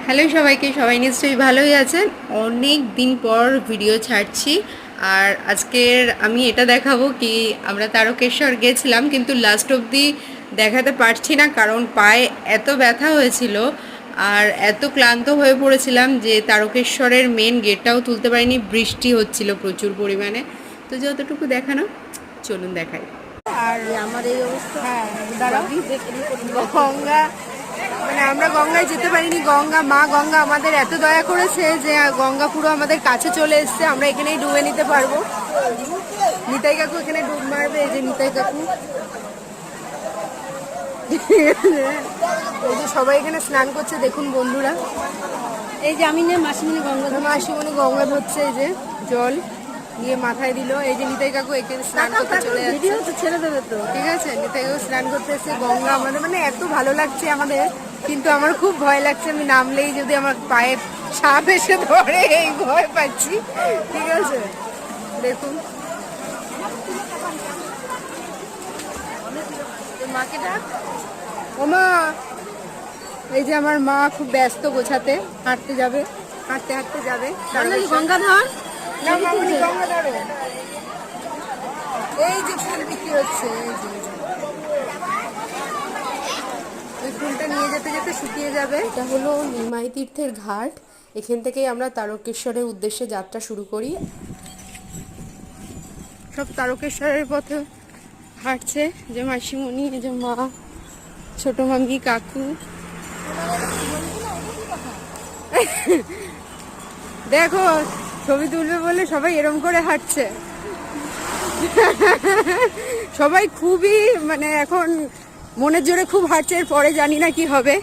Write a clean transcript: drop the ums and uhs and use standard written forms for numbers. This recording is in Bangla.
হ্যালো সবাইকে, সবাই নিশ্চয়ই ভালোই আছেন। অনেক দিন পর ভিডিও ছাড়ছি। আর আজকের আমি এটা দেখাবো কি আমরা তারকেশ্বর গেছিলাম, কিন্তু লাস্ট অবধি দেখাতে পারছি না, কারণ পায়ে এত ব্যথা হয়েছিল আর এত ক্লান্ত হয়ে পড়েছিলাম যে তারকেশ্বরের মেন গেটটাও তুলতে পারিনি। বৃষ্টি হচ্ছিল প্রচুর পরিমাণে। তো যতটুকু দেখানো, চলুন দেখাই। আর আমার এই অবস্থা। হ্যাঁ, গঙ্গা, মানে আমরা গঙ্গায় যেতে পারিনি। মা গঙ্গা আমাদের এত দয়া করেছে যে গঙ্গা পুরো আমাদের কাছে চলে এসছে। আমরা এখানেই ডুবে নিতে পারবো। নিতাই কাকু এখানে ডুব মারবে। এই যে নিতাই কাকু, এই যে সবাই এখানে স্নান করছে, দেখুন বন্ধুরা। এই যে আমি মাসিমণি গঙ্গা ধরছে, এই যে জল নিয়ে মাথায় দিল। এই যে নিতাই কাকু এখানে স্নান করতে চলে যাচ্ছে। ছেড়ে দেবে তো, ঠিক আছে, নিতাই কাকু স্নান করতে এসে গঙ্গা আমাদের, মানে এত ভালো লাগছে আমাদের, কিন্তু আমার খুব ভয় লাগছে। আমি নামলেই যদি আমার পায়ে সাপ এসে ধরে, এই ভয় পাচ্ছি। ঠিক আছে, দেখুন মাকে ডাক। ও মা, এই যে আমার মা খুব ব্যস্ত গোছাতে, হাঁটতে যাবে, হাঁটতে হাঁটতে যাবে গঙ্গাধর। না মামনি, গঙ্গাধর এই যে ফুল বিক্রি হচ্ছে, এই ফুলটা নিয়ে যেতে যেতে শুকিয়ে যাবে। এটা হলো নিমাই তীর্থের ঘাট। এখান থেকেই আমরা তারকেশ্বরের উদ্দেশ্যে যাত্রা শুরু করি। সব তারকেশ্বরের পথে হাঁটছে, যে মাসিমণি, যে মা, ছোট মামি, কাকু। দেখো, ছবি তুলবে বলে সবাই এরম করে হাঁটছে। সবাই খুবই, মানে এখন মনের জোরে খুব হাঁটছে, এর পরে জানি না কি হবে।